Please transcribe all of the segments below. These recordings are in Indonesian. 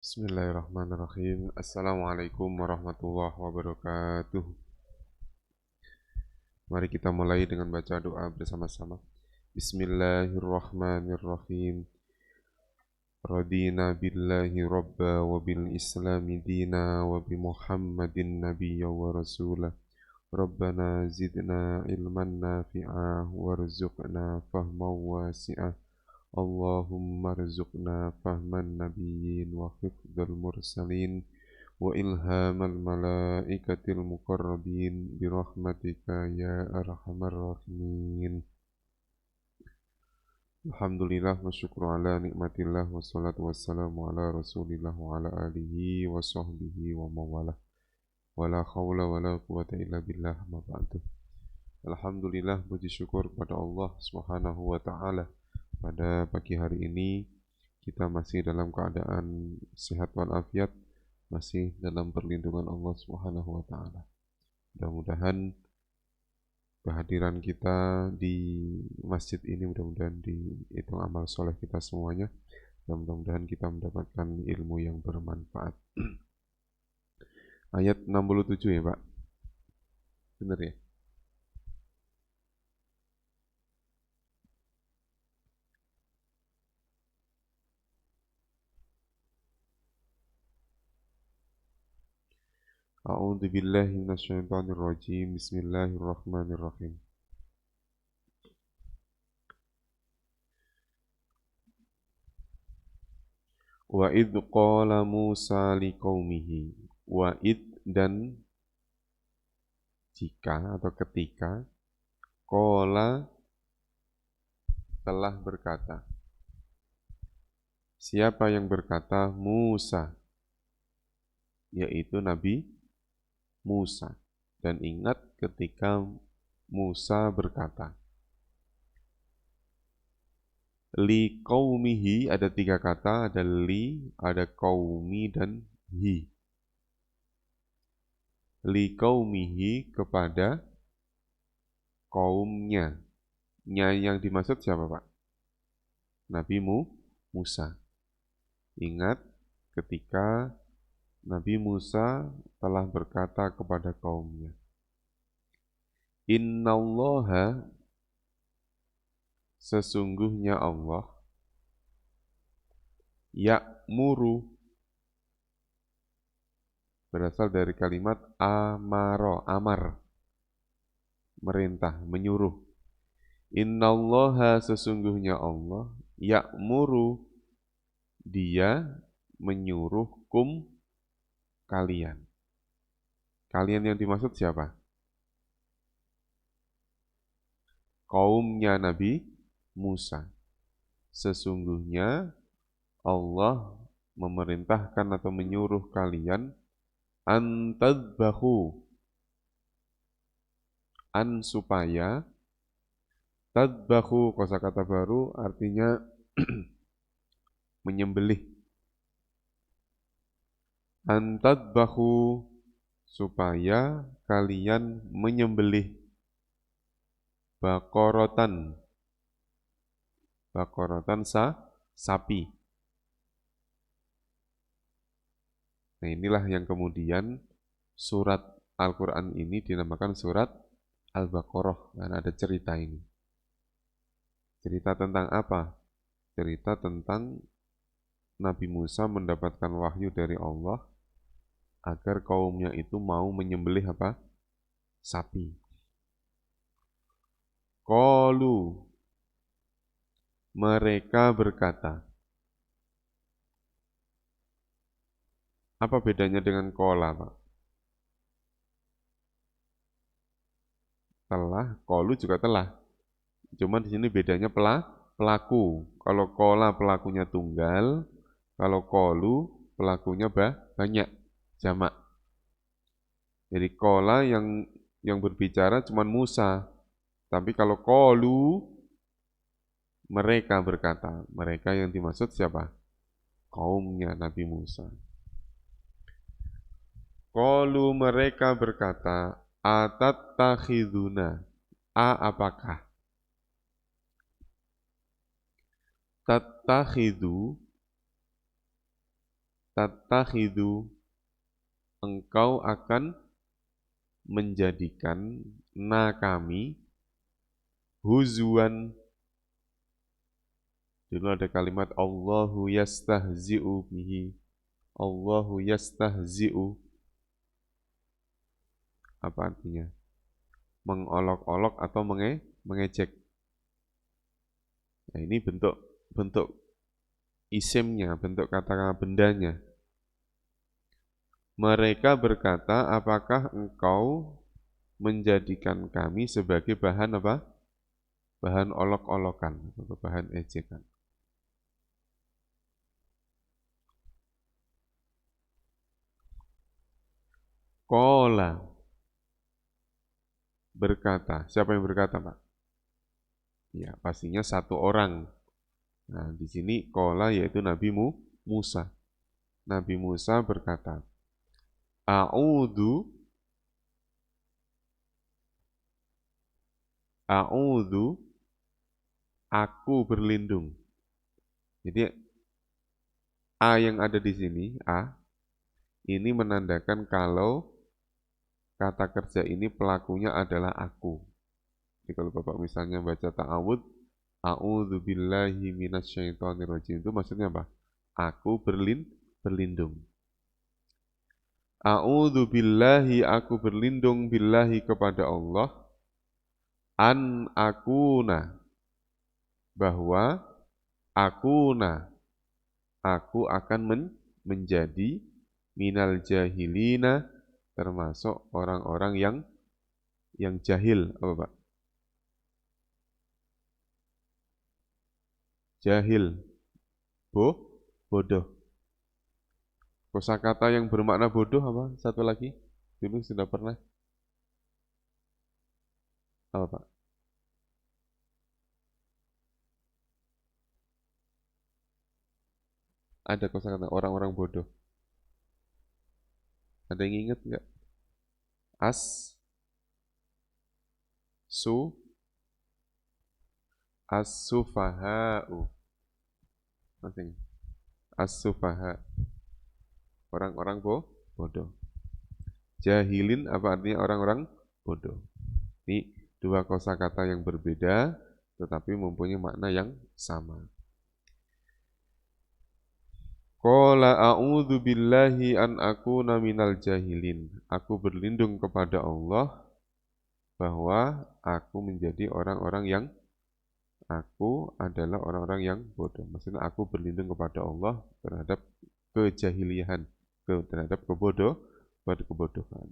Bismillahirrahmanirrahim. Assalamualaikum warahmatullahi wabarakatuh. Mari kita mulai dengan baca doa bersama-sama. Bismillahirrahmanirrahim. Radina billahi rabba wa bil islami dina wa bi muhammadin nabiyya wa rasulah. Rabbana zidna ilman nafi'ah warzuqna fahman wasi'ah. Allahumma rzuqna fahman nabiyyin wa hifdzal mursalin wa ilhamal malaikatil muqarrabin birahmatika ya arhamar rahimin. Alhamdulillah wa syukru ala nikmatillah wassalatu wassalamu ala rasulillah wa ala alihi wa sahbihi wa mawalah wa la khawla wa la quwata illa billah ma ba'du. Alhamdulillah, puji syukur kepada Allah subhanahu wa ta'ala. Pada pagi hari ini kita masih dalam keadaan sehat walafiat, masih dalam perlindungan Allah Subhanahu wa taala. Mudah-mudahan kehadiran kita di masjid ini mudah-mudahan dihitung amal soleh kita semuanya, dan mudah-mudahan kita mendapatkan ilmu yang bermanfaat. Ayat 67 ya Pak? Benar ya? A'udzu billahi minasyaitonir rajim. Bismillahirrahmanirrahim. Wa id qala Musa liqaumihi. Wa id dan jika atau ketika qala telah berkata. Siapa yang berkata? Musa, yaitu Nabi Musa. Dan ingat ketika Musa berkata, li qaumihi, ada tiga kata, ada li, ada qaumi, dan hi. Li qaumihi, kepada kaumnya. Nya yang dimaksud siapa Pak? Nabi Musa. Ingat ketika Nabi Musa telah berkata kepada kaumnya, Innallaha, sesungguhnya Allah, ya'muru, berasal dari kalimat amaro, amar, merintah, menyuruh. Innallaha, sesungguhnya Allah, ya'muru, dia menyuruh kalian. Kalian yang dimaksud siapa? Kaumnya Nabi Musa. Sesungguhnya Allah memerintahkan atau menyuruh kalian antadbahu, supaya, tadbahu kosakata baru artinya menyembelih. Antadbahu, supaya kalian menyembelih bakorotan, sapi. Nah, inilah yang kemudian surat Al-Quran ini dinamakan surat Al-Baqarah. Dan ada cerita ini. Cerita tentang apa? Cerita tentang Nabi Musa mendapatkan wahyu dari Allah agar kaumnya itu mau menyembelih apa? Sapi. Qalu, mereka berkata. Apa bedanya dengan kola, Pak? Telah, kolu juga telah. Cuma di sini bedanya pelaku. Kalau kola pelakunya tunggal, kalau kolu pelakunya banyak, jamak. Jadi kola yang berbicara cuma Musa. Tapi kalau kolu, mereka berkata. Mereka yang dimaksud siapa? Kaumnya Nabi Musa. Qalu, mereka berkata, atattakhiduna, apakah? Tattakhidu Tattakhidu, engkau akan menjadikan na kami huzuan. Dulu ada kalimat Allahu yastahzi'u bihi. Allahu yastahzi'u. Apa artinya? Mengolok-olok atau mengejek. Nah, ini bentuk isimnya, bentuk kata bendanya. Mereka berkata, apakah engkau menjadikan kami sebagai bahan apa? Bahan olok-olokan, atau bahan ejekan. Qala, berkata. Siapa yang berkata, Pak? Ya, pastinya satu orang. Nah, di sini qala yaitu Nabi Musa. Nabi Musa berkata, A'udhu, aku berlindung. Jadi A yang ada di sini, A, ini menandakan kalau kata kerja ini pelakunya adalah aku. Jadi kalau Bapak misalnya baca ta'awud, a'udzu billahi minasyaitonir rajim, itu maksudnya apa? Aku berlindung. A'udzu billahi, aku berlindung billahi kepada Allah, an akuna, bahwa akuna, aku akan menjadi minal jahilina, termasuk orang-orang yang jahil. Apa, Pak? Jahil, bodoh. Kosakata yang bermakna bodoh apa? Satu lagi, dulu sudah pernah. Apa, Pak? Ada kosakata orang-orang bodoh. Ada yang ingat nggak? As-sufaha'u. Masing. As-sufaha. Orang-orang bodoh. Jahilin apa artinya orang-orang bodoh. Ini dua kosakata yang berbeda, tetapi mempunyai makna yang sama. Qala a'udzu billahi an akuna minal jahilin. Aku berlindung kepada Allah bahwa aku menjadi orang-orang yang aku adalah orang-orang yang bodoh. Maksudnya aku berlindung kepada Allah terhadap kejahilian, terhadap kebodohan.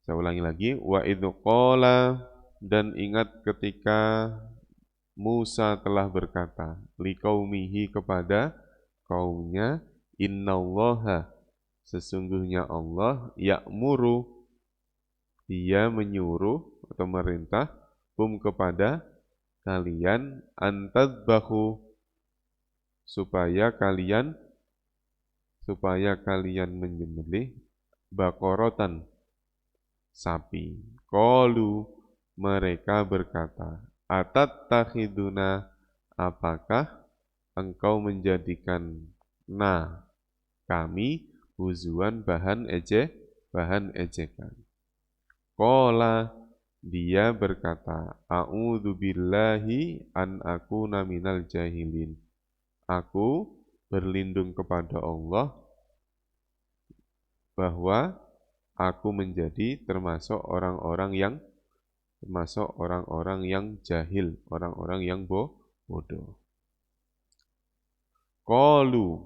Saya ulangi lagi, wa idzu qala, dan ingat ketika Musa telah berkata liqaumihi, kepada kaumnya, innallaha, sesungguhnya Allah, ya'muru, dia menyuruh atau merintah, kepada kalian, antadbahu, supaya kalian menyembelih bakorotan, sapi. Qalu, mereka berkata, atattakhiduna, apakah engkau menjadikan kami huzuan, bahan ejekan. Qala, dia berkata, a'udzu billahi an akuna minal jahilin. Aku berlindung kepada Allah bahwa aku menjadi termasuk orang-orang yang jahil, orang-orang yang bodoh. Qalu,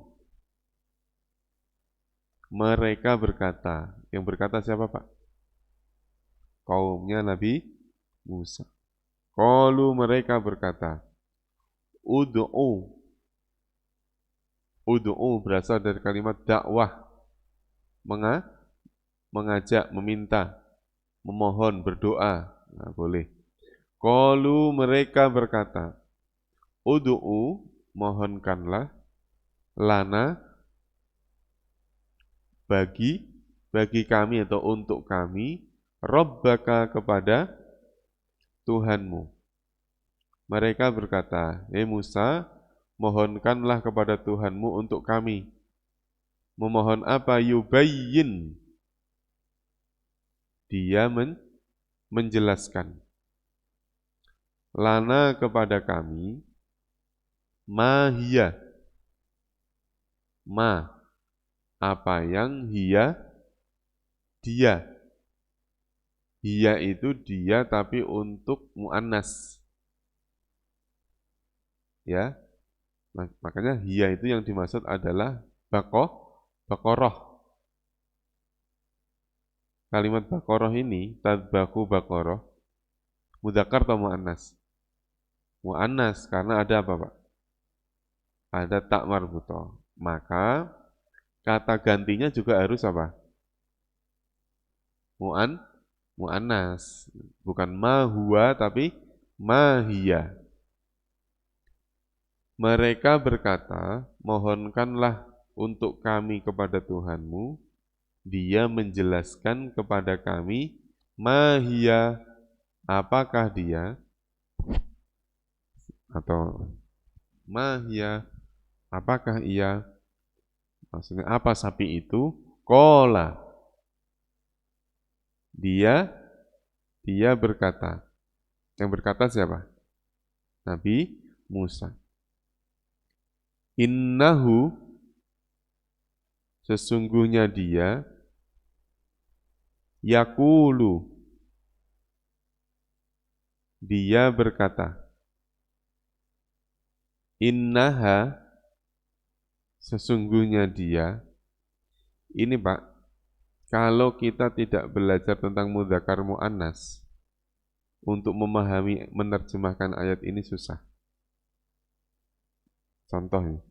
mereka berkata. Yang berkata siapa, Pak? Kaumnya Nabi Musa. Qalu, mereka berkata. Ud'u berasal dari kalimat dakwah, mengajak, meminta, memohon, berdoa. Nah, boleh. Qalu, mereka berkata, ud'u, mohonkanlah, lana, bagi kami atau untuk kami, Rabbaka, kepada Tuhanmu. Mereka berkata, Musa, mohonkanlah kepada Tuhanmu untuk kami. Memohon apa? Yubayyin. Dia menjelaskan. Lana kepada kami, mahia. Ma, apa yang dia. Dia itu dia tapi untuk mu'annas. Ya, makanya hiya itu yang dimaksud adalah bakoroh. Kalimat bakoroh ini, tadbaku bakoroh, mudzakkar atau mu'annas? Mu'annas, karena ada apa Pak? Ada tak marbutoh. Maka kata gantinya juga harus apa? Mu'annas. Bukan ma huwa tapi ma hiya. Mereka berkata, mohonkanlah untuk kami kepada Tuhanmu. Dia menjelaskan kepada kami, mahia, apakah dia, atau mahia, apakah ia, maksudnya apa sapi itu, kola, dia berkata. Yang berkata siapa? Nabi Musa. Innahu, sesungguhnya dia, yakulu, dia berkata. Innaha, sesungguhnya dia. Ini Pak, kalau kita tidak belajar tentang mudzakkar mu'annas, untuk memahami, menerjemahkan ayat ini susah. Contohnya,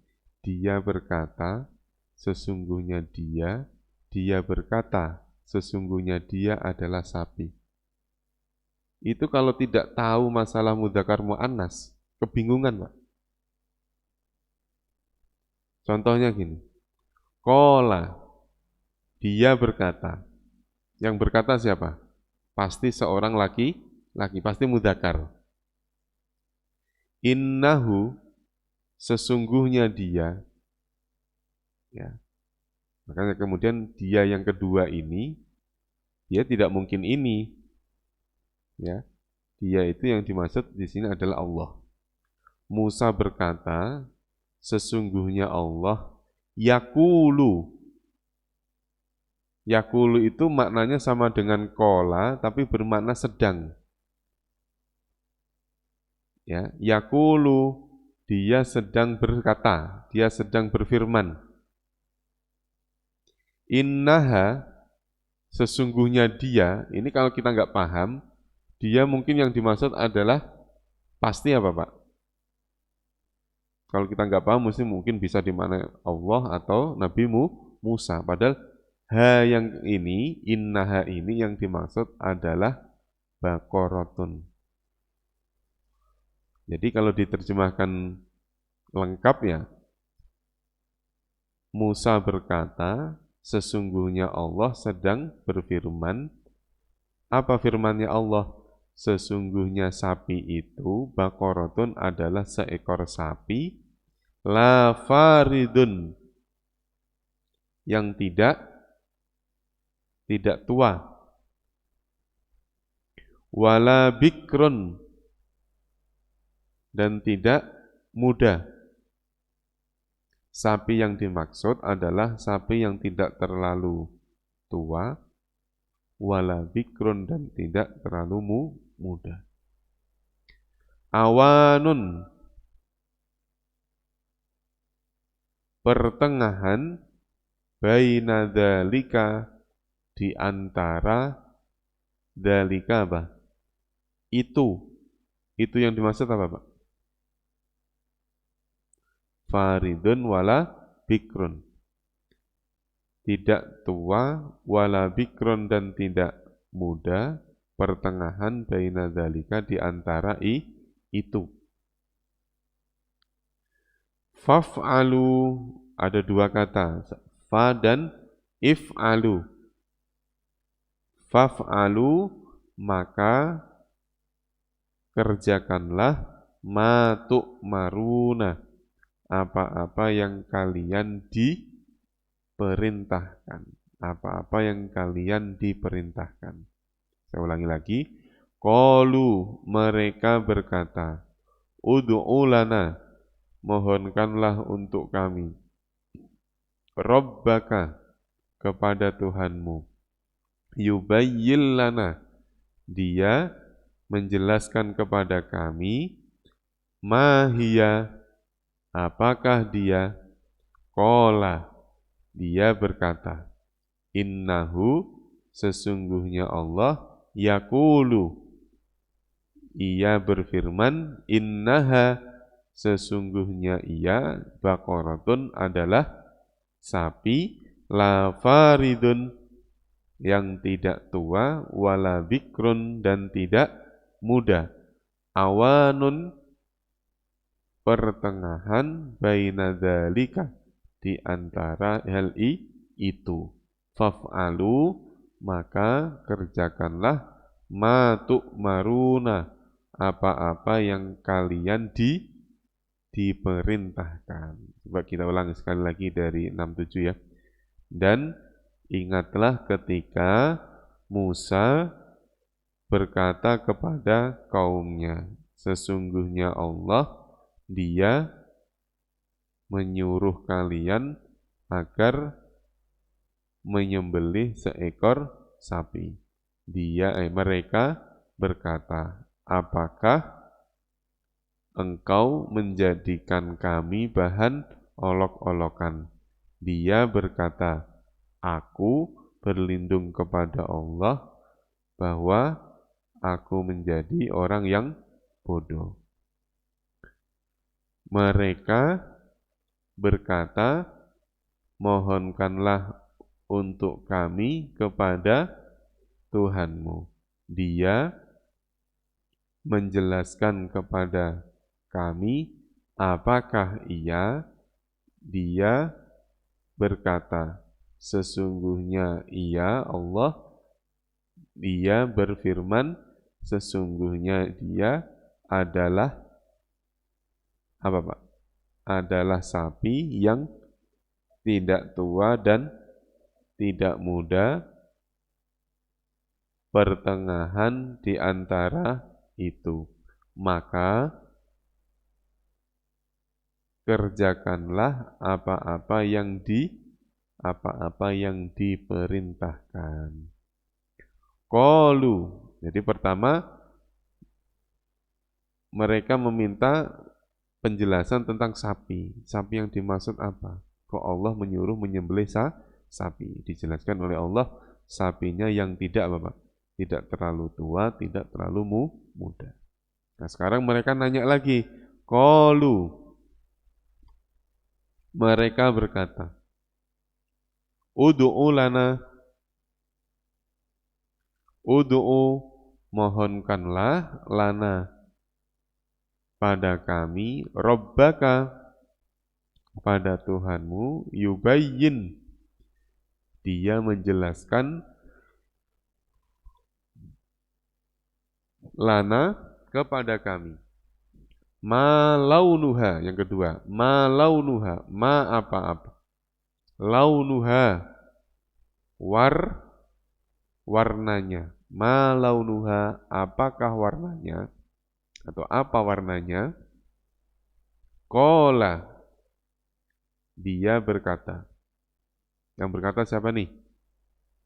dia berkata, sesungguhnya dia berkata, sesungguhnya dia adalah sapi. Itu kalau tidak tahu masalah mudzakkar mu'annas, kebingungan Pak. Contohnya gini, kola, dia berkata. Yang berkata siapa? Pasti seorang laki, pasti mudzakkar. Innahu, sesungguhnya dia. Ya. Makanya kemudian dia yang kedua ini, dia tidak mungkin ini. Ya. Dia itu yang dimaksud di sini adalah Allah. Musa berkata, sesungguhnya Allah yakulu. Yakulu itu maknanya sama dengan kola, tapi bermakna sedang. Ya, yakulu, dia sedang berkata, dia sedang berfirman. Innaha, sesungguhnya dia, ini kalau kita nggak paham, dia mungkin yang dimaksud adalah pasti apa Pak? Kalau kita nggak paham, mungkin bisa dimana Allah atau Nabi Musa. Padahal ha yang ini, innaha ini yang dimaksud adalah bakorotun. Jadi kalau diterjemahkan lengkap ya, Musa berkata, sesungguhnya Allah sedang berfirman. Apa firmannya Allah? Sesungguhnya sapi itu, bakorotun adalah seekor sapi, la faridun, yang tidak tua, wala bikrun, dan tidak muda. Sapi yang dimaksud adalah sapi yang tidak terlalu tua, wala bikrun, dan tidak terlalu muda. Awanun, pertengahan, baina dzalika, di antara dzalika apa? Itu yang dimaksud apa Pak? Faridun wala bikrun, tidak tua, wala bikron, dan tidak muda, pertengahan baina dzalika, di antara itu. Faf'alu, ada dua kata, fa dan if'alu. Faf'alu, maka kerjakanlah ma tu'maruna, apa-apa yang kalian diperintahkan. Apa-apa yang kalian diperintahkan. Saya ulangi lagi. Qalu, mereka berkata, ud'u lana, mohonkanlah untuk kami. Rabbaka, kepada Tuhanmu. Yubayyin lana, dia menjelaskan kepada kami. Mahia, apakah dia? Qala, dia berkata, innahu, sesungguhnya Allah, yaqulu, ia berfirman, innaha, sesungguhnya ia, baqaratun, adalah sapi, la faridun, yang tidak tua, wala bikrun, dan tidak muda, awanun, pertengahan, baina dzalika, di antara hal itu. Faf'alu, maka kerjakanlah, ma tu'maruna, apa-apa yang kalian diperintahkan. Coba kita ulang sekali lagi dari 67 ya. Dan ingatlah ketika Musa berkata kepada kaumnya, sesungguhnya Allah, dia menyuruh kalian agar menyembelih seekor sapi. Mereka berkata, apakah engkau menjadikan kami bahan olok-olokan? Dia berkata, aku berlindung kepada Allah bahwa aku menjadi orang yang bodoh. Mereka berkata, mohonkanlah untuk kami kepada Tuhanmu. Dia menjelaskan kepada kami, apakah ia? Dia berkata, sesungguhnya ia, Allah, dia berfirman, sesungguhnya dia adalah apa Pak? Adalah sapi yang tidak tua dan tidak muda, pertengahan di antara itu. Maka kerjakanlah apa-apa yang diperintahkan. Qalu, jadi pertama mereka meminta penjelasan tentang sapi. Sapi yang dimaksud apa? Kok Allah menyuruh menyembelih sapi? Dijelaskan oleh Allah, sapinya yang tidak apa, Pak? Tidak terlalu tua, tidak terlalu muda. Nah, sekarang mereka nanya lagi. Qalu, mereka berkata, ud'u lana, ud'u, mohonkanlah, lana, pada kami, Rabbaka, pada Tuhanmu, yubayyin, dia menjelaskan, lana, kepada kami. Ma launuha, yang kedua, ma launuha, ma apa-apa. Launuha, warnanya. Ma launuha, apakah warnanya? Atau apa warnanya? Qala, dia berkata. Yang berkata siapa nih?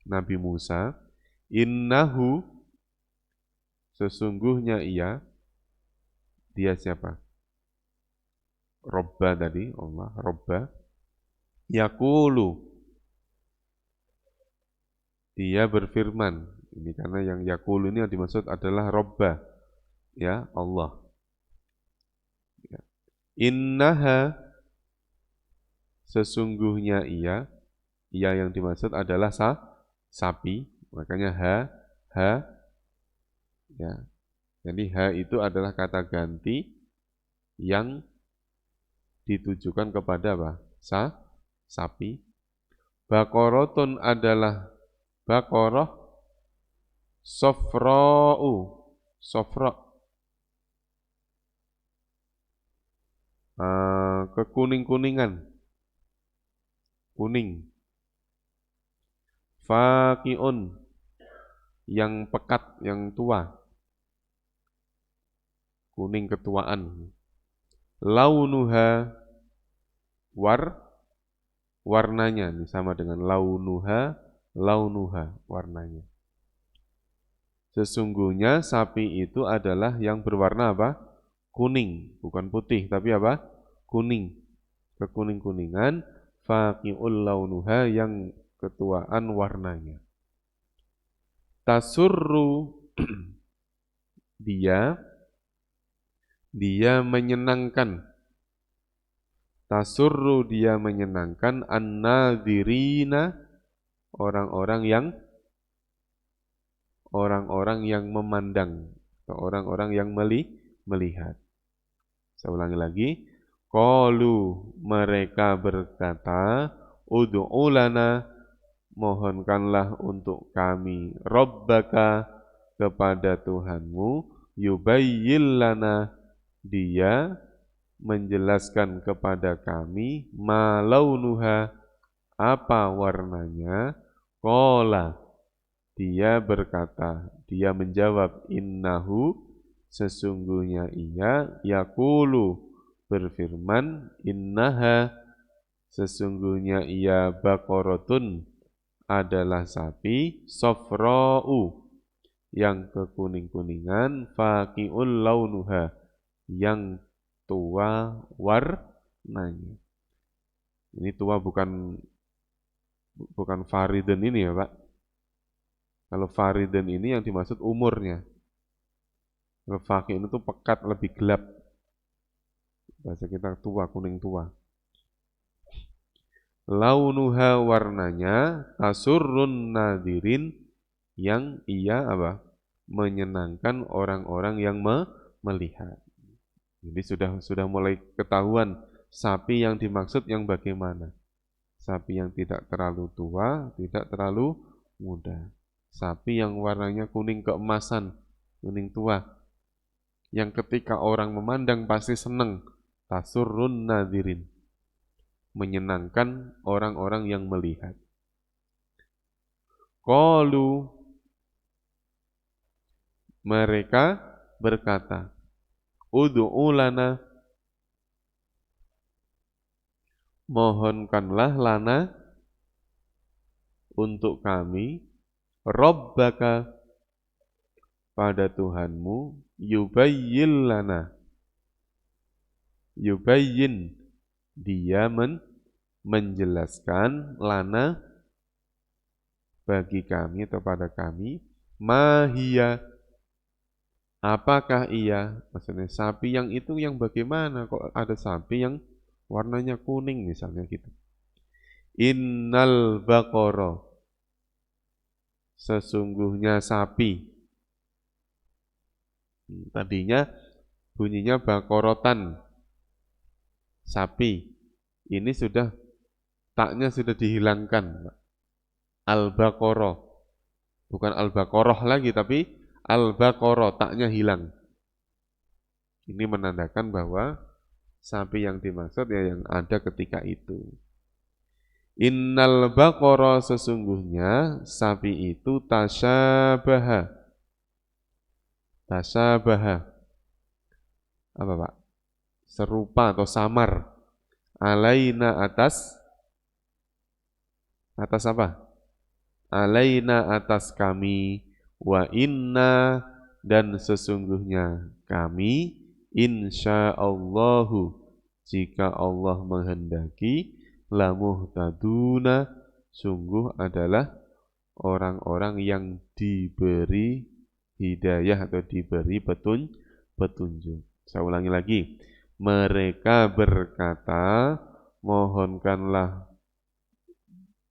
Nabi Musa. Innahu, sesungguhnya ia. Dia siapa? Robba tadi, Allah, Robba. Yaqulu, dia berfirman. Ini karena yang yaqulu ini yang dimaksud adalah Robba, ya Allah. Ya. Innaha, sesungguhnya ia yang dimaksud adalah sapi, makanya ha, ya. Jadi ha itu adalah kata ganti yang ditujukan kepada apa? Sapi. Baqaratun adalah baqarah, sofra, kekuning-kuningan, kuning. Faqiun, yang pekat, yang tua, kuning ketuaan. Launuha, warnanya, ini sama dengan launuha, warnanya. Sesungguhnya sapi itu adalah yang berwarna apa? Kuning, bukan putih, tapi apa? Kuning, kekuning-kuningan. Faqi'ul launuha, yang ketuaan warnanya. Tasurru, dia menyenangkan. Tasurru, dia menyenangkan. An-nadhirina, orang-orang yang memandang, atau orang-orang yang melihat. Saya ulangi lagi. Qalu, mereka berkata, ud'u lana, mohonkanlah untuk kami, Rabbaka, kepada Tuhanmu, yubayyin lana, dia menjelaskan kepada kami, ma launuha, apa warnanya. Qala, dia berkata, dia menjawab, innahu, sesungguhnya ia, yaqulu, berfirman, innaha, sesungguhnya ia, baqaratun, adalah sapi, safra'u, yang kekuning-kuningan, faqi'ul launuha, yang tua warnanya. Ini tua bukan faridun ini ya Pak. Kalau faridun ini yang dimaksud umurnya. Kalau faqi itu pekat, lebih gelap. Bahasa kita tua, kuning tua. Launuha, warnanya, tasurrun nadirin, yang ia apa? Menyenangkan orang-orang yang melihat. Jadi sudah mulai ketahuan sapi yang dimaksud yang bagaimana. Sapi yang tidak terlalu tua, tidak terlalu muda. Sapi yang warnanya kuning keemasan, kuning tua. Yang ketika orang memandang pasti senang. Tasurrun nadirin, menyenangkan orang-orang yang melihat. Qalu, mereka berkata, ud'u lana, mohonkanlah lana, untuk kami, Rabbaka, pada Tuhanmu, yubayyin lana, yubayyin, dia menjelaskan, lana, bagi kami atau pada kami, mahia, apakah ia, maksudnya sapi yang itu yang bagaimana, kok ada sapi yang warnanya kuning misalnya gitu. Innal baqara, sesungguhnya sapi. Tadinya bunyinya baqaratan, sapi. Ini sudah, taknya sudah dihilangkan. Al-baqarah, bukan al-baqarah lagi, tapi al-baqarah, taknya hilang. Ini menandakan bahwa sapi yang dimaksud ya yang ada ketika itu. Innal baqara, sesungguhnya sapi itu tasyabaha. Tasyabaha, apa Pak? Serupa atau samar. Alaina, atas apa? Alaina, atas kami. Wa inna, dan sesungguhnya kami, insyaallahu, jika Allah menghendaki, lamuhtaduna, sungguh adalah orang-orang yang diberi hidayah atau diberi petunjuk. Saya ulangi lagi. Mereka berkata, mohonkanlah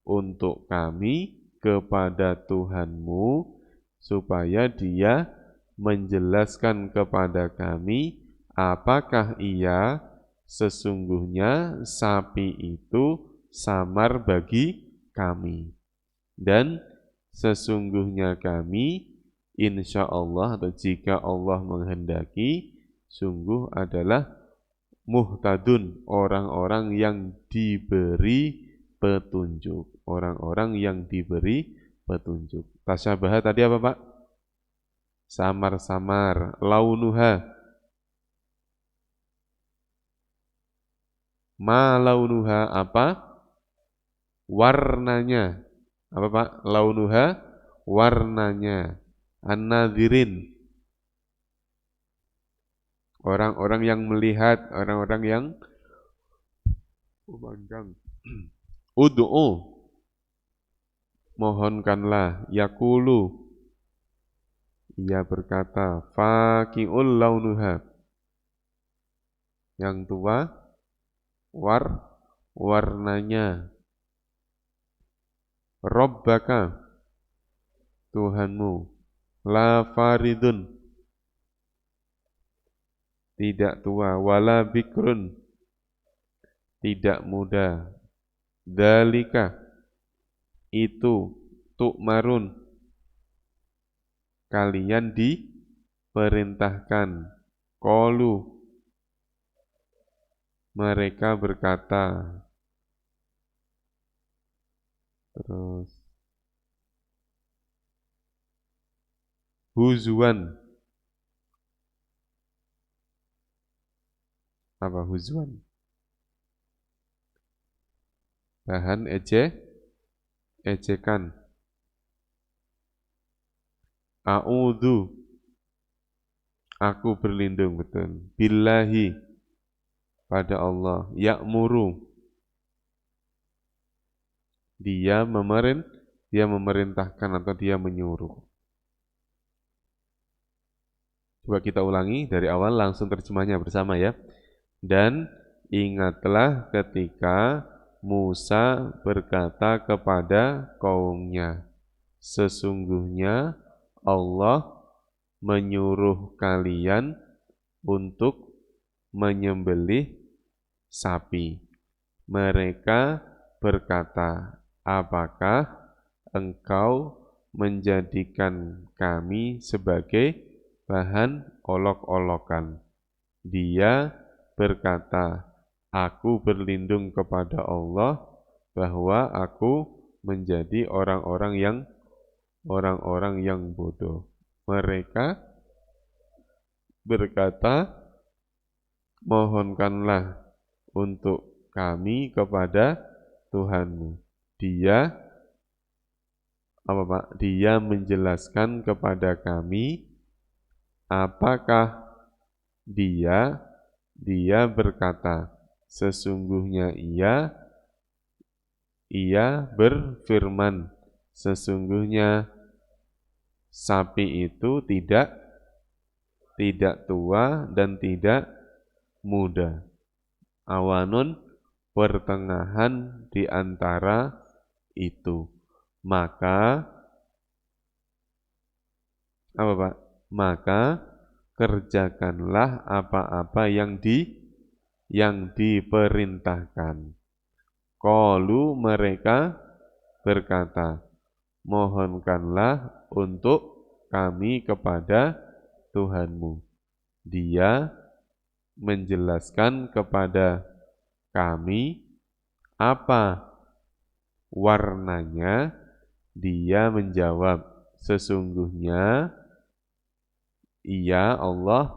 untuk kami kepada Tuhanmu, supaya dia menjelaskan kepada kami, apakah ia, sesungguhnya sapi itu samar bagi kami. Dan sesungguhnya kami, insya Allah, atau jika Allah menghendaki, sungguh adalah muhtadun, orang-orang yang diberi petunjuk. Orang-orang yang diberi petunjuk. Tasyabaha tadi apa, Pak? Samar-samar. Launuha. Ma launuha apa? Warnanya. Apa, Pak? Launuha warnanya. An-nadhirin. Orang-orang yang melihat, orang-orang yang memandang. Ud'u, mohonkanlah. Yakulu, ia berkata. Faqi'ul launuha, yang tua warnanya. Rabbaka, Tuhanmu. La faridun, tidak tua. Wala bikrun, tidak muda. Dalika, itu. Tu'marun, kalian diperintahkan. Qalu, mereka berkata. Terus huzwan, apa huzwan? Bahan ejekan. A'udzu, aku berlindung, betul. Billahi, pada Allah. Ya'muru, dia memerintahkan atau dia menyuruh. Coba kita ulangi dari awal, langsung terjemahnya bersama ya. Dan ingatlah ketika Musa berkata kepada kaumnya, sesungguhnya Allah menyuruh kalian untuk menyembelih sapi. Mereka berkata, apakah engkau menjadikan kami sebagai bahan olok-olokan? Dia berkata, aku berlindung kepada Allah bahwa aku menjadi orang-orang yang bodoh. Mereka berkata, mohonkanlah untuk kami kepada Tuhanmu. Dia apa, Pak? Dia menjelaskan kepada kami. Apakah dia berkata, sesungguhnya ia berfirman, sesungguhnya sapi itu tidak tua dan tidak muda. Awanun, pertengahan di antara itu. Maka apa, Pak? Maka kerjakanlah apa-apa yang diperintahkan. Qalu, mereka berkata, mohonkanlah untuk kami kepada Tuhanmu. Dia menjelaskan kepada kami apa warnanya. Dia menjawab, sesungguhnya ia Allah,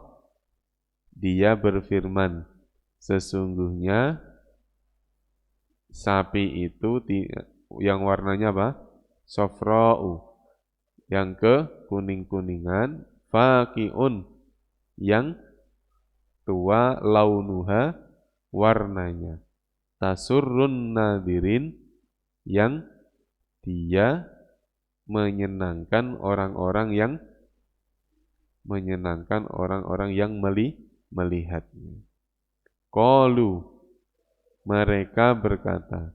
dia berfirman, sesungguhnya sapi itu yang warnanya apa? Sofra'u, yang kuning-kuningan. Faqi'un, yang tua. Launuha, warnanya. Tasurrun nadirin, yang dia menyenangkan orang-orang yang melihatnya. Qalu, mereka berkata,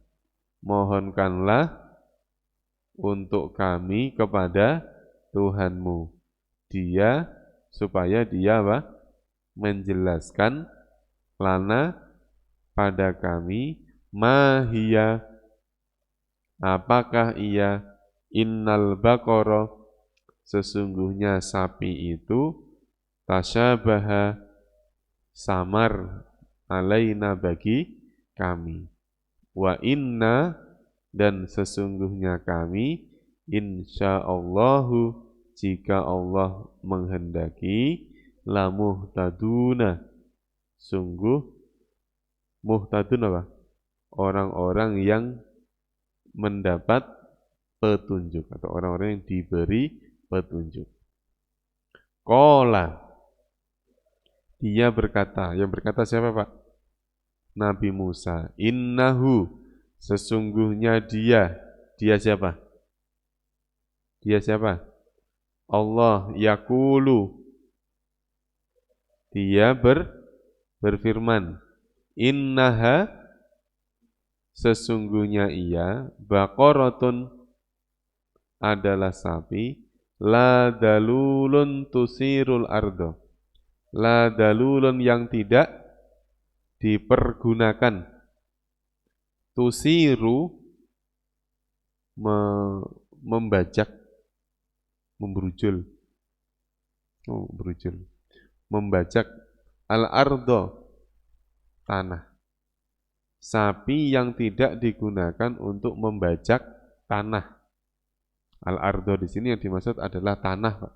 mohonkanlah untuk kami kepada Tuhanmu. Dia, supaya dia apa? Menjelaskan lana pada kami, mahia, apakah ia, innal baqara, sesungguhnya sapi itu, tasyabaha, samar alaina bagi kami. Wa inna dan sesungguhnya kami insyaallahu jika Allah menghendaki lamuhtaduna sungguh muhtadun apa? Orang-orang yang mendapat petunjuk atau orang-orang yang diberi petunjuk. Qala dia berkata, yang berkata siapa Pak? Nabi Musa. Innahu sesungguhnya dia siapa? Dia siapa? Allah yaqulu dia berfirman innaha sesungguhnya ia baqaratun adalah sapi la dalulun tusirul ardo la dalulun yang tidak dipergunakan tusiru membajak membrujul membajak al-ardo tanah sapi yang tidak digunakan untuk membajak tanah. Al-ardo di sini yang dimaksud adalah tanah, Pak.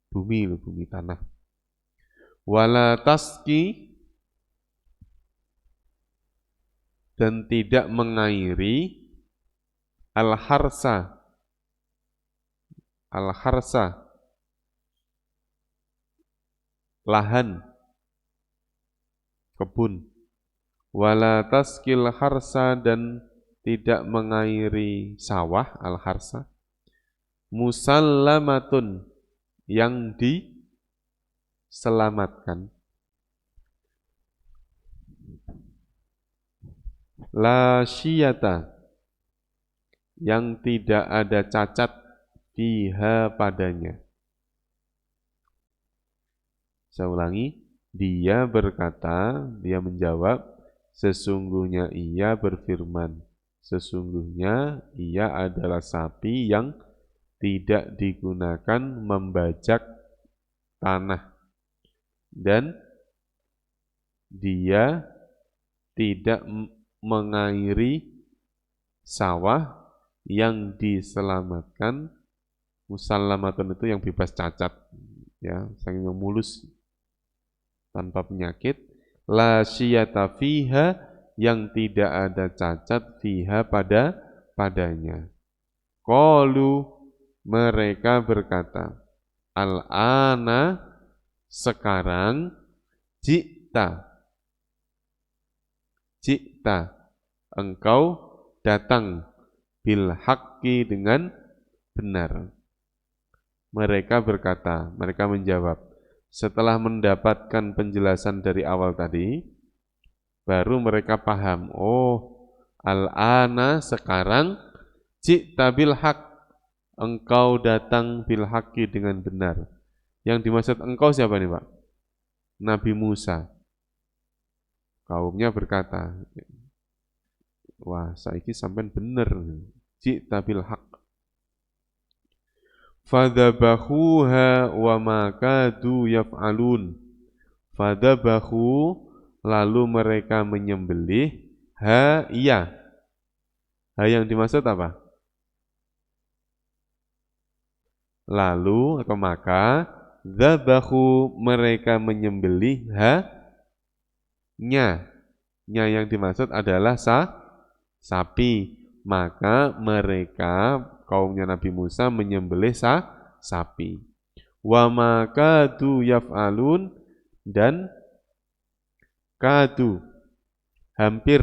Bumi tanah. Wala taski dan tidak mengairi al-harsa lahan kebun. Wala taskil harsa dan tidak mengairi sawah al-harsa musallamatun yang diselamatkan la syiyata yang tidak ada cacat fiha padanya. Saya ulangi, dia berkata, dia menjawab, sesungguhnya ia berfirman, sesungguhnya ia adalah sapi yang tidak digunakan membajak tanah dan dia tidak mengairi sawah yang diselamatkan. Musallamatun itu yang bebas cacat, ya, saking mulus tanpa penyakit. La syiyata fiha yang tidak ada cacat fiha padanya. Qalu mereka berkata, al-ana sekarang jikta engkau datang bil haqqi dengan benar. Mereka berkata, mereka menjawab, setelah mendapatkan penjelasan dari awal tadi, baru mereka paham, oh, al-ana sekarang ji'ta bil haq, engkau datang bil haqqi dengan benar. Yang dimaksud engkau siapa nih Pak? Nabi Musa. Kaumnya berkata, wah, saiki sampean bener, ji'ta bil haq. Fadzabahuha wa ma kadu yaf'alun. Fadzabahu lalu mereka menyembelih iya. Yang dimaksud apa? Lalu atau maka dzabahu mereka menyembelih nya yang dimaksud adalah sapi. Maka mereka kaumnya Nabi Musa menyembelih sapi. Wa ma kadu yaf'alun dan kadu hampir.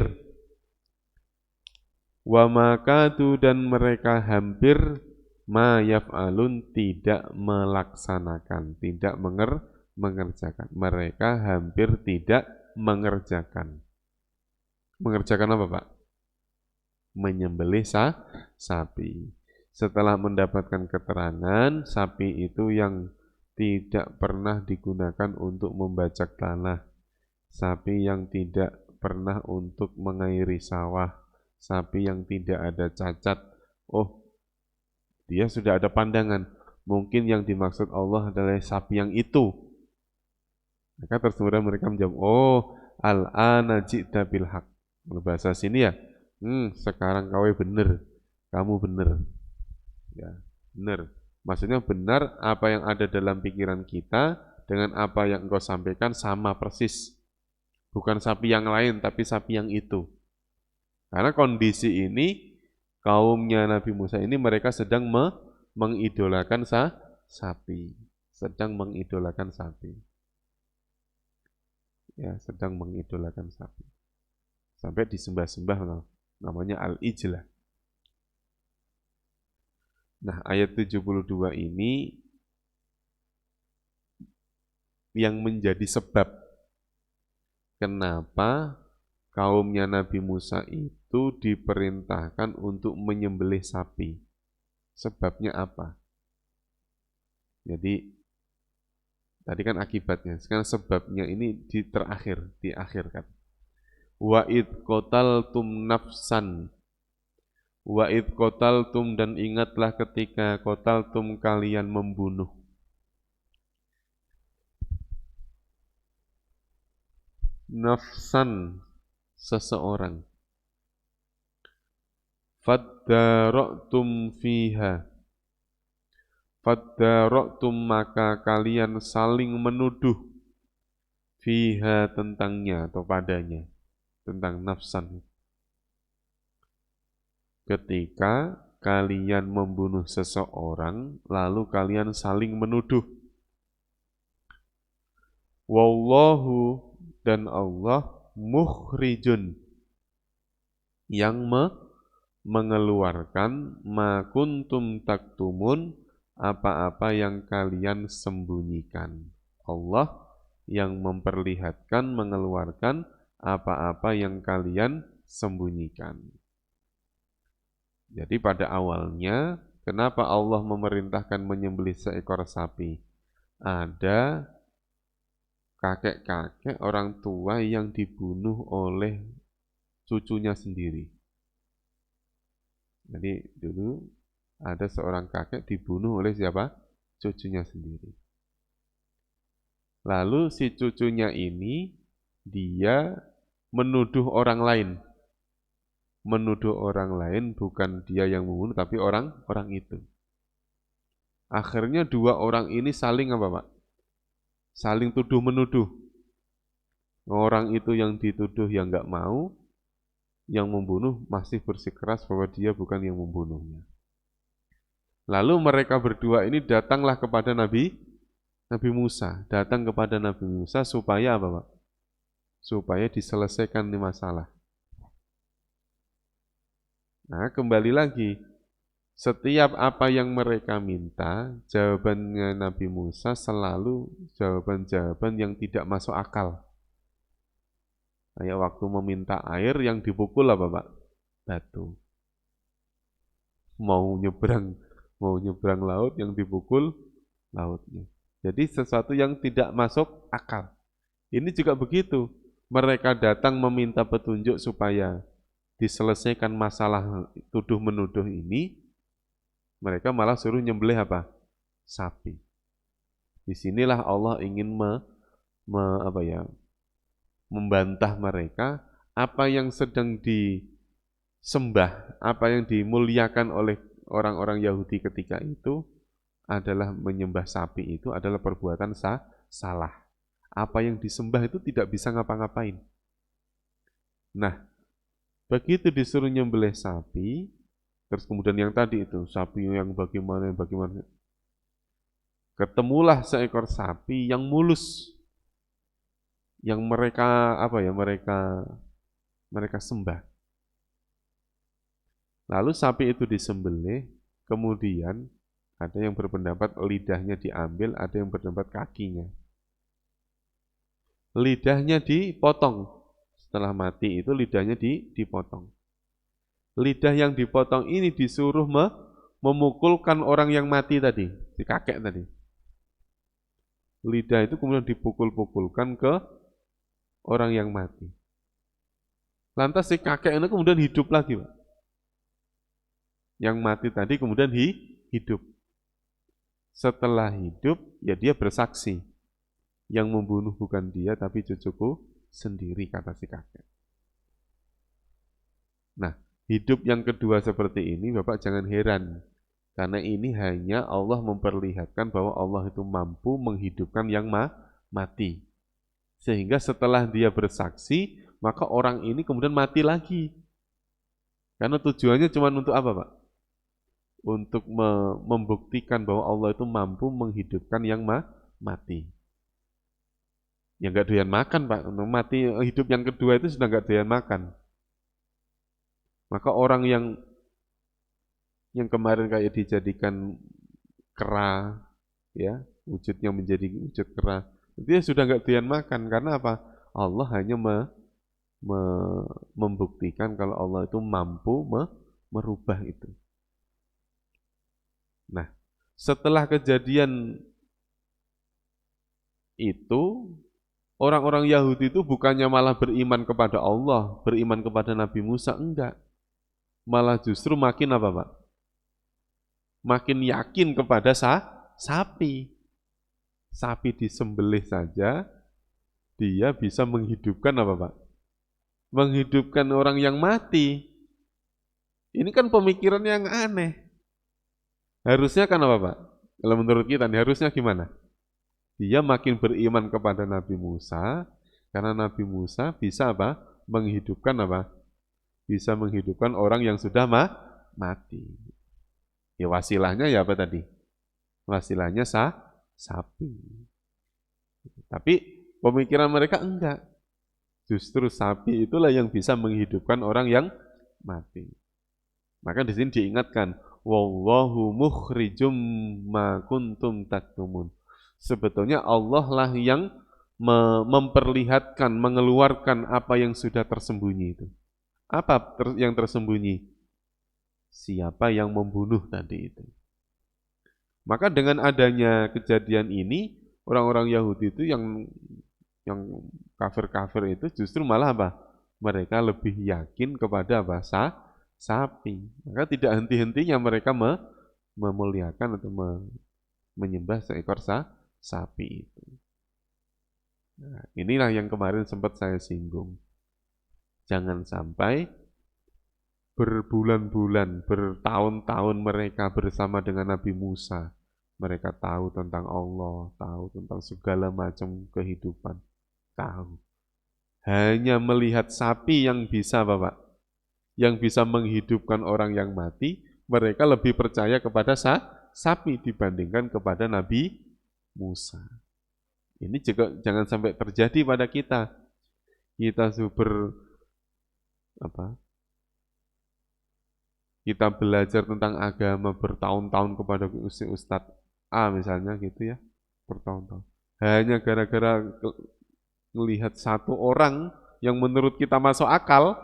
Wa ma kadu dan mereka hampir ma yaf'alun tidak melaksanakan, tidak mengerjakan. Mereka hampir tidak mengerjakan. Mengerjakan apa Pak? Menyembelih sapi. Setelah mendapatkan keterangan, sapi itu yang tidak pernah digunakan untuk membajak tanah, sapi yang tidak pernah untuk mengairi sawah, sapi yang tidak ada cacat. Oh, dia sudah ada pandangan. Mungkin yang dimaksud Allah adalah sapi yang itu. Maka terus mereka menjawab, oh, al-ana ji'ta bil haq. Bahasa sini ya, sekarang kamu bener. Ya, bener. Maksudnya benar apa yang ada dalam pikiran kita dengan apa yang engkau sampaikan sama persis. Bukan sapi yang lain, tapi sapi yang itu. Karena kondisi ini, kaumnya Nabi Musa ini mereka sedang mengidolakan sapi. Sedang mengidolakan sapi. Ya, sedang mengidolakan sapi. Sampai disembah-sembah namanya al-ijlah. Nah, ayat 72 ini yang menjadi sebab kenapa kaumnya Nabi Musa itu diperintahkan untuk menyembelih sapi. Sebabnya apa? Jadi, tadi kan akibatnya, sekarang sebabnya ini diakhirkan. Wa'id qataltum nafsan. Wa'id qataltum, dan ingatlah ketika qataltum kalian membunuh. Nafsan, seseorang. Faddara'tum fiha. Faddara'tum, maka kalian saling menuduh. Fiha, tentangnya atau padanya. Tentang nafsan. Ketika kalian membunuh seseorang, lalu kalian saling menuduh. Wallahu, dan Allah mukhrijun, yang mengeluarkan ma kuntum taktumun, apa-apa yang kalian sembunyikan. Allah yang memperlihatkan, mengeluarkan apa-apa yang kalian sembunyikan. Jadi pada awalnya, kenapa Allah memerintahkan menyembelih seekor sapi? Ada kakek-kakek orang tua yang dibunuh oleh cucunya sendiri. Jadi dulu ada seorang kakek dibunuh oleh siapa? Cucunya sendiri. Lalu si cucunya ini, dia menuduh orang lain. Menuduh orang lain, bukan dia yang membunuh, tapi orang itu. Akhirnya dua orang ini saling apa, Pak? Saling tuduh-menuduh. Orang itu yang dituduh yang nggak mau, yang membunuh masih bersikeras bahwa dia bukan yang membunuhnya. Lalu mereka berdua ini datanglah kepada Nabi Musa. Datang kepada Nabi Musa supaya apa, Pak? Supaya diselesaikan ini masalah. Nah, kembali lagi, setiap apa yang mereka minta, jawabannya Nabi Musa selalu jawaban-jawaban yang tidak masuk akal. Kayak waktu meminta air yang dipukul apa, Pak? Batu. Mau nyebrang laut yang dipukul lautnya. Jadi sesuatu yang tidak masuk akal. Ini juga begitu. Mereka datang meminta petunjuk supaya diselesaikan masalah tuduh-menuduh ini, mereka malah suruh nyembelih apa? Sapi. Disinilah Allah ingin membantah mereka, apa yang sedang disembah, apa yang dimuliakan oleh orang-orang Yahudi ketika itu adalah menyembah sapi, itu adalah perbuatan salah. Apa yang disembah itu tidak bisa ngapa-ngapain. Nah, begitu disuruh nyembelih sapi, terus kemudian yang tadi itu, sapi yang bagaimana. Ketemulah seekor sapi yang mulus, yang mereka mereka sembah. Lalu sapi itu disembelih, kemudian ada yang berpendapat lidahnya diambil, ada yang berpendapat kakinya. Lidahnya dipotong. Setelah mati itu lidahnya dipotong. Lidah yang dipotong ini disuruh memukulkan orang yang mati tadi, si kakek tadi. Lidah itu kemudian dipukul-pukulkan ke orang yang mati. Lantas si kakek ini kemudian hidup lagi, Pak. Yang mati tadi kemudian hidup. Setelah hidup, ya dia bersaksi. Yang membunuh bukan dia, tapi cucuku sendiri, kata si kakek. Nah, hidup yang kedua seperti ini Bapak jangan heran. Karena ini hanya Allah memperlihatkan bahwa Allah itu mampu menghidupkan yang mati. Sehingga setelah dia bersaksi, maka orang ini kemudian mati lagi. Karena tujuannya cuma untuk apa, Pak? Untuk membuktikan bahwa Allah itu mampu menghidupkan yang mati. Ya nggak doyan makan, Pak. Untuk mati, hidup yang kedua itu sudah nggak doyan makan. Maka orang yang kemarin kayak dijadikan kera, ya wujudnya menjadi wujud kera, dia sudah nggak doyan makan. Karena apa? Allah hanya membuktikan kalau Allah itu mampu merubah itu. Nah, setelah kejadian itu, orang-orang Yahudi itu bukannya malah beriman kepada Allah, beriman kepada Nabi Musa, enggak. Malah justru makin apa, Pak? Makin yakin kepada sapi. Sapi disembelih saja, dia bisa menghidupkan apa, Pak? Menghidupkan orang yang mati. Ini kan pemikiran yang aneh. Harusnya kan apa, Pak? Kalau menurut kita, harusnya gimana? Dia makin beriman kepada Nabi Musa, karena Nabi Musa bisa apa? Menghidupkan apa? Bisa menghidupkan orang yang sudah mati. Ya wasilahnya ya apa tadi? Wasilahnya sapi. Tapi pemikiran mereka enggak. Justru sapi itulah yang bisa menghidupkan orang yang mati. Maka di sini diingatkan, wallahu mukhrijum ma kuntum taktumun. Sebetulnya Allah lah yang memperlihatkan, mengeluarkan apa yang sudah tersembunyi itu. Apa yang tersembunyi? Siapa yang membunuh tadi itu. Maka dengan adanya kejadian ini, orang-orang Yahudi itu yang kafir-kafir itu justru malah apa? Mereka lebih yakin kepada apa? Sapi. Maka tidak henti-hentinya mereka memuliakan atau menyembah seekor sapi itu. Nah, inilah yang kemarin sempat saya singgung. Jangan sampai berbulan-bulan, bertahun-tahun mereka bersama dengan Nabi Musa. Mereka tahu tentang Allah, tahu tentang segala macam kehidupan. Tahu. Hanya melihat sapi yang bisa, Bapak, yang bisa menghidupkan orang yang mati, mereka lebih percaya kepada sapi dibandingkan kepada Nabi Musa. Ini juga jangan sampai terjadi pada kita. Kita kita belajar tentang agama bertahun-tahun kepada Ustadz A misalnya gitu ya, bertahun-tahun. Hanya gara-gara melihat satu orang yang menurut kita masuk akal,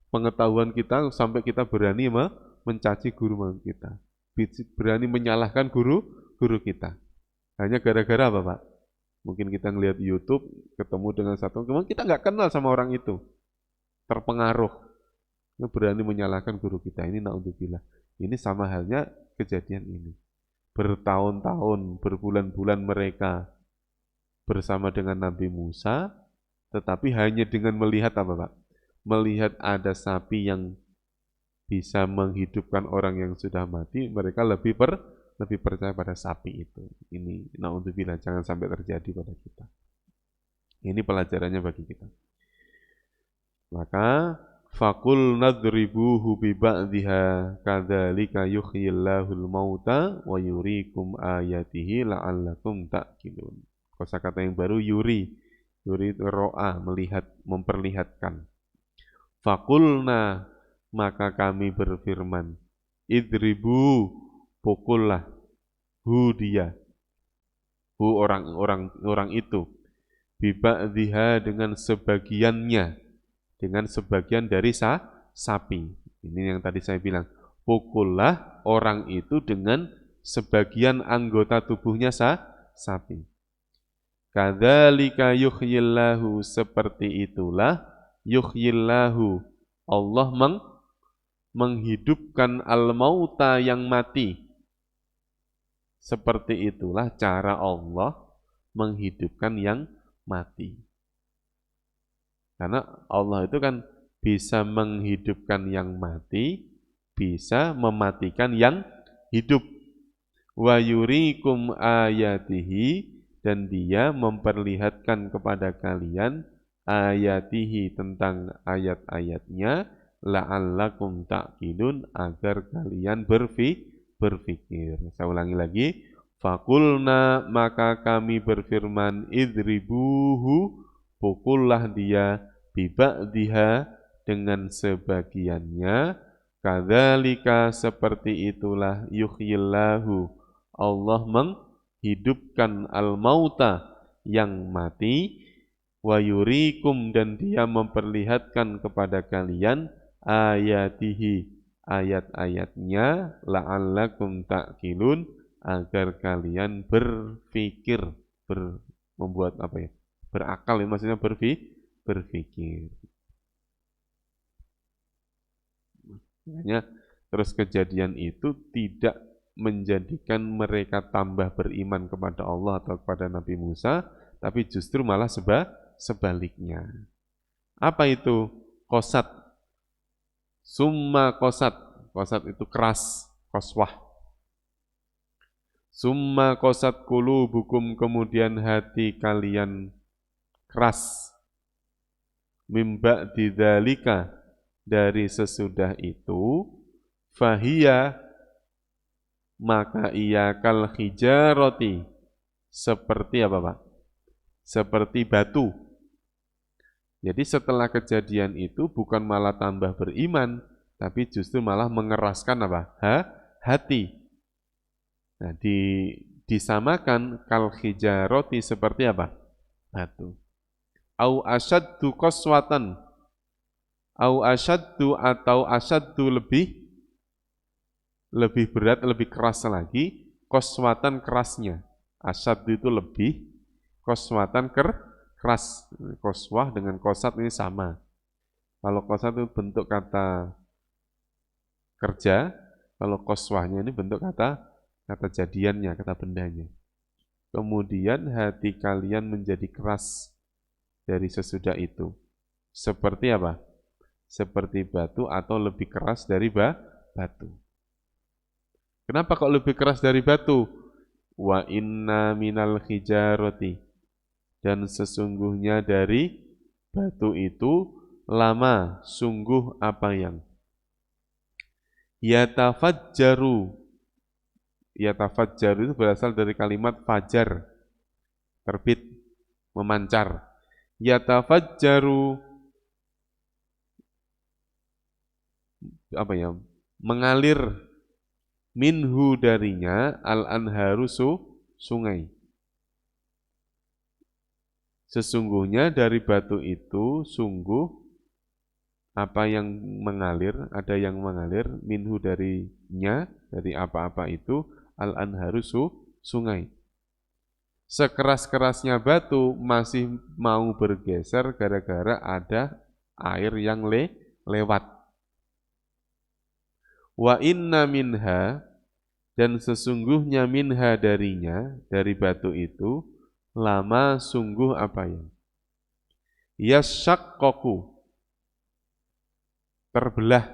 pengetahuan kita sampai kita berani mencaci guru kita, berani menyalahkan guru kita. Hanya gara-gara apa, Pak? Mungkin kita ngelihat YouTube, ketemu dengan satu, kemudian kita nggak kenal sama orang itu, terpengaruh. Berani menyalahkan guru kita. Ini naudzubillah. Ini sama halnya kejadian ini. Bertahun-tahun, berbulan-bulan mereka bersama dengan Nabi Musa, tetapi hanya dengan melihat apa, Pak? Melihat ada sapi yang bisa menghidupkan orang yang sudah mati, mereka lebih percaya pada sapi itu. Ini naudzubillah, jangan sampai terjadi pada kita. Ini pelajarannya bagi kita. Maka Fakul nadribuhu bi ba'dihha kadzalika yuhyillahul mauta wa yuriikum ayatihi la'allakum ta'qilun. Kosakata yang baru yuri itu ro'a, melihat, memperlihatkan. Fakulna, maka kami berfirman, idribu, pukullah, hu dia, hu orang itu, bi ba'dihha dengan sebagiannya, dengan sebagian dari sapi. Ini yang tadi saya bilang. Pukullah orang itu dengan sebagian anggota tubuhnya sapi. Kadzalika yuhyillahu, seperti itulah yuhyillahu, Allah menghidupkan al-mauta yang mati. Seperti itulah cara Allah menghidupkan yang mati. Karena Allah itu kan bisa menghidupkan yang mati, bisa mematikan yang hidup. Wa yurikum ayatihi, dan dia memperlihatkan kepada kalian ayatihi, tentang ayat-ayatnya, la'allakum ta'qilun, agar kalian berpikir. Saya ulangi lagi. Fakulna, maka kami berfirman, idribuhu, pukullah dia, biba'diha, dengan sebagiannya, kadzalika, seperti itulah, yuhyillahu, Allah menghidupkan al-mauta, yang mati, wa yurikum, dan dia memperlihatkan kepada kalian ayatihi, ayat-ayatnya, la'allakum ta'qilun, agar kalian berpikir, membuat apa ya? Berakal, ya, maksudnya berpikir. Makanya terus kejadian itu tidak menjadikan mereka tambah beriman kepada Allah atau kepada Nabi Musa, tapi justru malah sebaliknya. Apa itu? Qasat. Summa qasat. Qasat itu keras, qaswah. Summa qasat qulubukum, kemudian hati kalian keras. Mimba didzalika, dari sesudah itu, fahia, maka ia kal hijarati, seperti apa Pak? Seperti batu. Jadi setelah kejadian itu bukan malah tambah beriman, tapi justru malah mengeraskan apa? Hati. Nah, disamakan kal hijarati, seperti apa? Batu. Au asyaddu qaswatan, au asyaddu, atau asyaddu lebih berat, lebih keras lagi, qaswatan, kerasnya. Asyaddu itu lebih, qaswatan keras. Qaswah dengan qasat ini sama. Kalau qasat itu bentuk kata kerja, kalau qaswahnya ini bentuk kata jadiannya, kata bendanya. Kemudian hati kalian menjadi keras dari sesudah itu. Seperti apa? Seperti batu, atau lebih keras dari batu. Kenapa kok lebih keras dari batu? Wa inna minal hijarati, dan sesungguhnya dari batu itu, lama, sungguh apa yang yatafajjaru. Yatafajjaru itu berasal dari kalimat fajar, terbit, memancar. Yatafajjaru, apa ya? Mengalir, minhu, darinya, al-anharu, sungai. Sesungguhnya dari batu itu, sungguh apa yang mengalir, ada yang mengalir, minhu, darinya, dari apa-apa itu, al-anharu, sungai. Sekeras-kerasnya batu masih mau bergeser gara-gara ada air yang lewat. Wa inna minha, dan sesungguhnya minha, darinya, dari batu itu, lama, sungguh apa yang yasyaqqaqu, terbelah,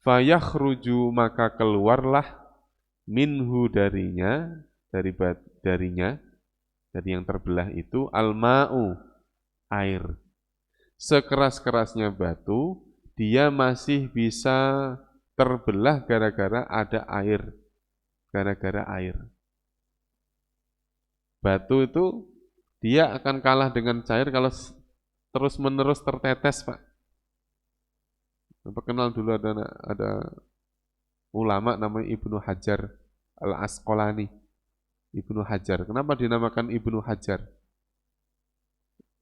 fayakhruju, maka keluarlah, minhu, darinya, dari yang terbelah itu, al-ma'u, air. Sekeras-kerasnya batu, dia masih bisa terbelah gara-gara ada air. Gara-gara air. Batu itu dia akan kalah dengan cair kalau terus-menerus tertetes, Pak. Kenal dulu ada ulama namanya Ibnu Hajar Al-Asqalani. Ibnu Hajar. Kenapa dinamakan Ibnu Hajar?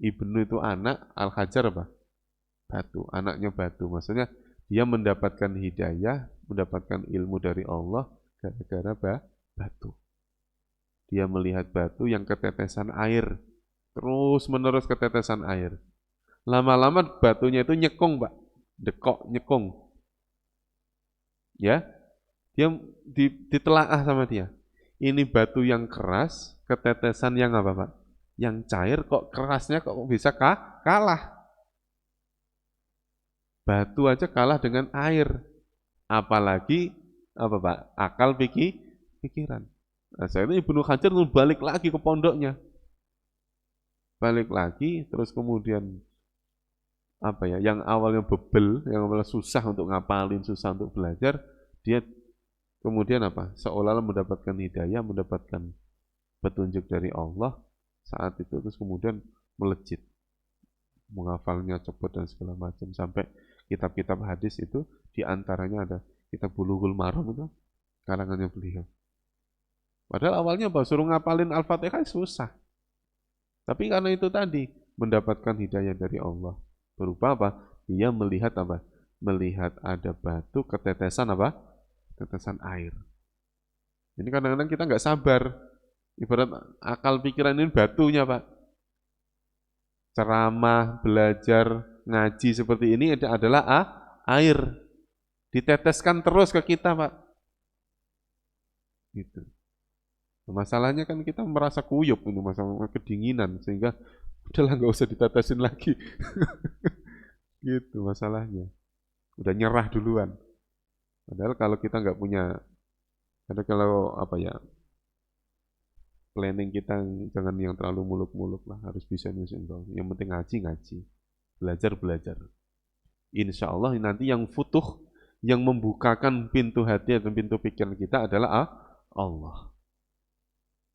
Ibnu itu anak, Al-Hajar apa? Batu, anaknya batu. Maksudnya dia mendapatkan hidayah, mendapatkan ilmu dari Allah gara-gara batu. Dia melihat batu yang ketetesan air, terus menerus ketetesan air. Lama-lama batunya itu nyekung, Pak. Dekok, nyekung. Ya, dia ditelaah sama dia. Ini batu yang keras, ketetesan yang apa, Pak? Yang cair kok kerasnya kok bisa kalah. Batu aja kalah dengan air. Apalagi apa Pak? Akal pikiran. Nah, saya ini Ibnu Hajar balik lagi ke pondoknya. Balik lagi terus kemudian apa ya? Yang awalnya bebel, yang awalnya susah untuk ngapalin, susah untuk belajar, dia kemudian apa? Seolah-olah mendapatkan hidayah, mendapatkan petunjuk dari Allah saat itu terus kemudian melejit, menghafalnya cepat dan segala macam sampai kitab-kitab hadis itu diantaranya ada kitab Bulughul Maram itu karangannya beliau. Padahal awalnya suruh ngapalin Al-Fatihah susah. Tapi karena itu tadi mendapatkan hidayah dari Allah berupa apa? Dia melihat apa? Melihat ada batu ketetesan apa? Tetesan air. Ini kadang-kadang kita nggak sabar. Ibarat akal pikiran ini batunya Pak. Ceramah, belajar, ngaji seperti ini adalah air. Diteteskan terus ke kita Pak. Gitu. Masalahnya kan kita merasa kuyup ini masalah kedinginan sehingga udahlah nggak usah ditetesin lagi. Gitu masalahnya. Udah nyerah duluan. Padahal kalau kita nggak punya, ada kalau apa ya, planning kita jangan yang terlalu muluk-muluk lah, harus bisa nyusun. Yang penting ngaji, belajar. Insya Allah nanti yang futuh, yang membukakan pintu hati dan pintu pikiran kita adalah Allah.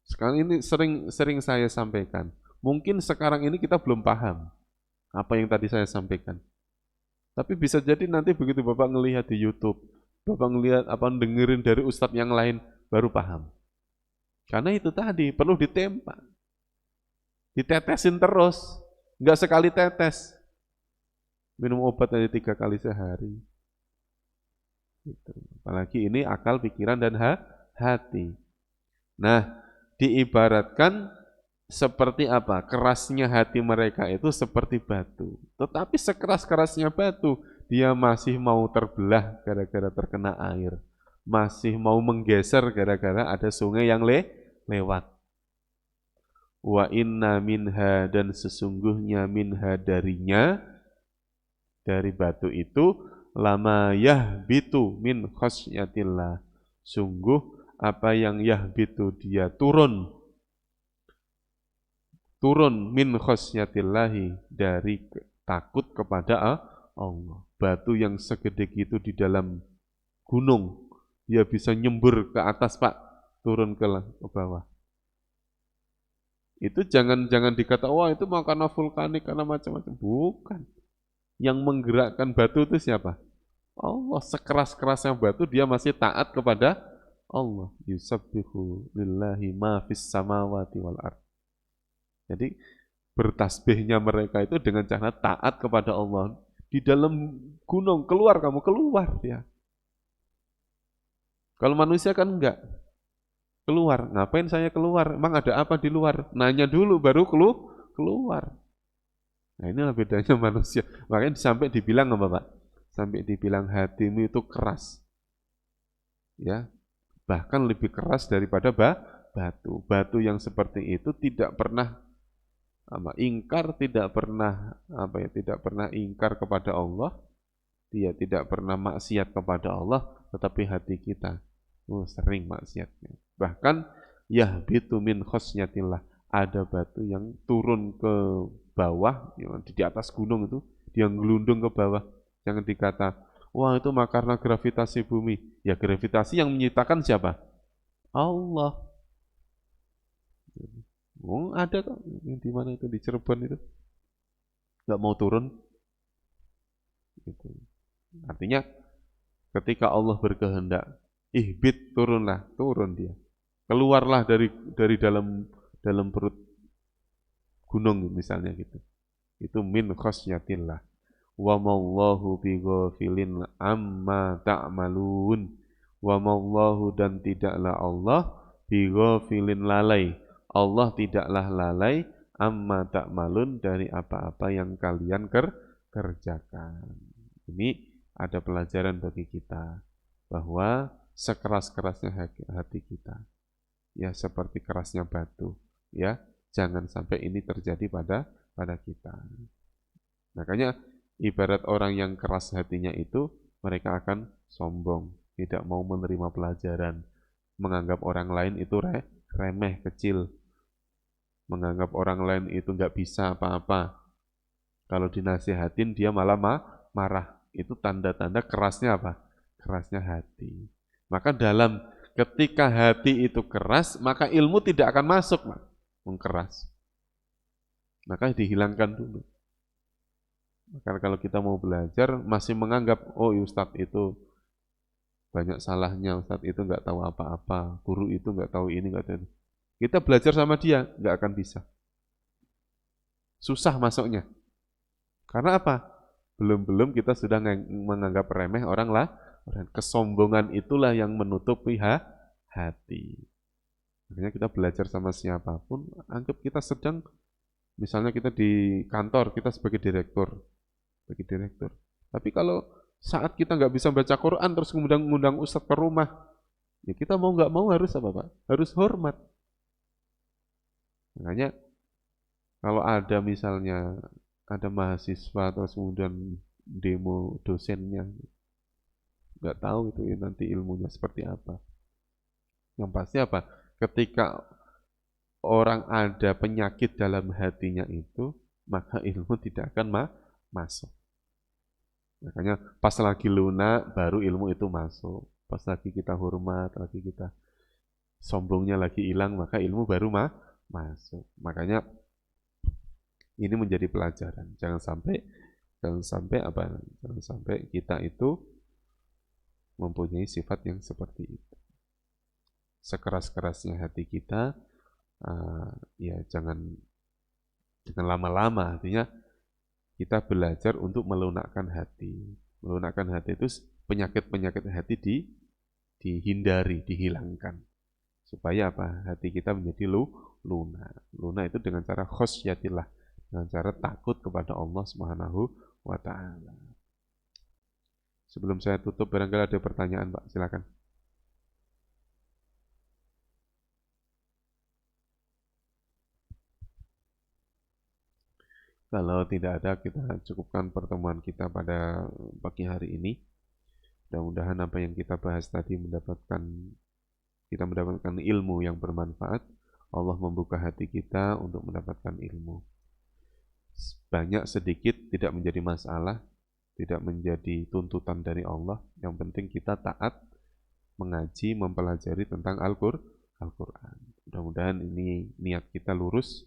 Sekarang ini sering saya sampaikan. Mungkin sekarang ini kita belum paham apa yang tadi saya sampaikan. Tapi bisa jadi nanti begitu Bapak ngelihat di YouTube, Bapak ngelihat apa dengerin dari ustadz yang lain, baru paham. Karena itu tadi perlu ditempa, ditetesin terus, nggak sekali tetes. Minum obat aja 3 kali sehari. Gitu. Apalagi ini akal, pikiran dan hati. Nah, diibaratkan seperti apa? Kerasnya hati mereka itu seperti batu. Tetapi sekeras-kerasnya batu, dia masih mau terbelah gara-gara terkena air. Masih mau menggeser gara-gara ada sungai yang lewat. Wa inna minha, dan sesungguhnya minha darinya, dari batu itu, lama yahbitu min khasyatillah. Sungguh apa yang yahbitu dia turun min khasyatillahi, dari takut kepada Allah. Batu yang segede gitu di dalam gunung, dia bisa nyembur ke atas Pak, turun ke bawah. Itu jangan dikata, wah itu mah karena vulkanik, karena macam-macam. Bukan. Yang menggerakkan batu itu siapa? Allah. Sekeras-kerasnya batu, dia masih taat kepada Allah. Yusabbihu lillahi ma fis samawati wal ard. Jadi bertasbihnya mereka itu dengan cara taat kepada Allah. Di dalam gunung, keluar ya. Kalau manusia kan enggak. Keluar, ngapain saya keluar? Emang ada apa di luar? Nanya dulu baru keluar. Nah inilah bedanya manusia. Makanya sampai dibilang apa Pak? Sampai dibilang hatimu itu keras. Ya, bahkan lebih keras daripada batu. Batu yang seperti itu tidak pernah ingkar, tidak pernah ingkar kepada Allah. Dia tidak pernah maksiat kepada Allah, tetapi hati kita sering maksiatnya. Bahkan yahbitu min khasyatillah, ada batu yang turun ke bawah, yang di atas gunung itu, dia ngelundung ke bawah. Jangan dikata, wah itu mah karena gravitasi bumi. Ya gravitasi yang menciptakan siapa? Allah. Oh, ada kok yang di mana itu, di Cirebon itu, nggak mau turun. Gitu. Artinya ketika Allah berkehendak, ihbit, turun dia. Keluarlah dari dalam perut gunung misalnya gitu. Itu min khasyatillah. Wa mallahu bighafilin amma ta'malun. Wa mallahu, dan tidaklah Allah bighafilin lalai. Allah tidaklah lalai amma ta'malun, dari apa-apa yang kalian kerjakan. Ini ada pelajaran bagi kita bahwa sekeras-kerasnya hati kita, ya seperti kerasnya batu, ya Jangan sampai ini terjadi pada kita. Makanya ibarat orang yang keras hatinya itu, mereka akan sombong, tidak mau menerima pelajaran, menganggap orang lain itu remeh, kecil, menganggap orang lain itu nggak bisa apa-apa. Kalau dinasihatin dia malah marah. Itu tanda-tanda kerasnya apa? Kerasnya hati. Maka ketika hati itu keras, maka ilmu tidak akan masuk, mengkeras. Maka dihilangkan dulu. Maka kalau kita mau belajar masih menganggap, oh Ustadz itu banyak salahnya, Ustadz itu nggak tahu apa-apa, guru itu nggak tahu ini, nggak tahu itu. Kita belajar sama dia, nggak akan bisa. Susah masuknya. Karena apa? Belum-belum kita sudah menganggap remeh orang lah. Kesombongan itulah yang menutupi hati. Makanya kita belajar sama siapapun, anggap kita sedang, misalnya kita di kantor, kita sebagai direktur. Tapi kalau saat kita nggak bisa baca Quran, terus kemudian mengundang ustadz ke rumah, ya kita mau nggak mau harus apa Pak? Harus hormat. Makanya kalau ada misalnya ada mahasiswa terus kemudian demo dosennya, nggak tahu itu ya nanti ilmunya seperti apa. Yang pasti apa? Ketika orang ada penyakit dalam hatinya itu, maka ilmu tidak akan masuk. Makanya pas lagi lunak baru ilmu itu masuk. Pas lagi kita hormat, lagi kita sombongnya lagi hilang, maka ilmu baru masuk. Makanya ini menjadi pelajaran. Jangan sampai kita itu mempunyai sifat yang seperti itu. Sekeras-kerasnya hati kita, ya jangan lama-lama. Artinya kita belajar untuk melunakkan hati. Melunakkan hati itu penyakit-penyakit hati dihindari, dihilangkan. Supaya apa? Hati kita menjadi lunak. Lunak itu dengan cara khosyatillah, dengan cara takut kepada Allah Subhanahu wa taala. Sebelum saya tutup, barangkali ada pertanyaan, Pak, silakan. Kalau tidak ada, kita cukupkan pertemuan kita pada pagi hari ini. Mudah-mudahan apa yang kita bahas tadi kita mendapatkan ilmu yang bermanfaat. Allah membuka hati kita untuk mendapatkan ilmu. Banyak sedikit tidak menjadi masalah, tidak menjadi tuntutan dari Allah. Yang penting kita taat, mengaji, mempelajari tentang Al-Quran. Mudah-mudahan ini niat kita lurus,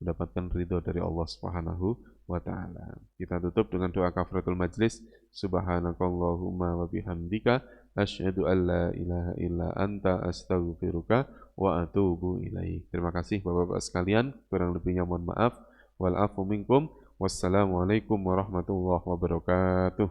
mendapatkan ridho dari Allah Subhanahu wa taala. Kita tutup dengan doa kafaratul majlis. Subhanakallahumma wa bihamdika asyhadu an la ilaha illa anta astaghfiruka wa atubu ilaik. Terima kasih Bapak-bapak sekalian, kurang lebihnya mohon maaf. Wal afu minkum. Wassalamualaikum warahmatullahi wabarakatuh.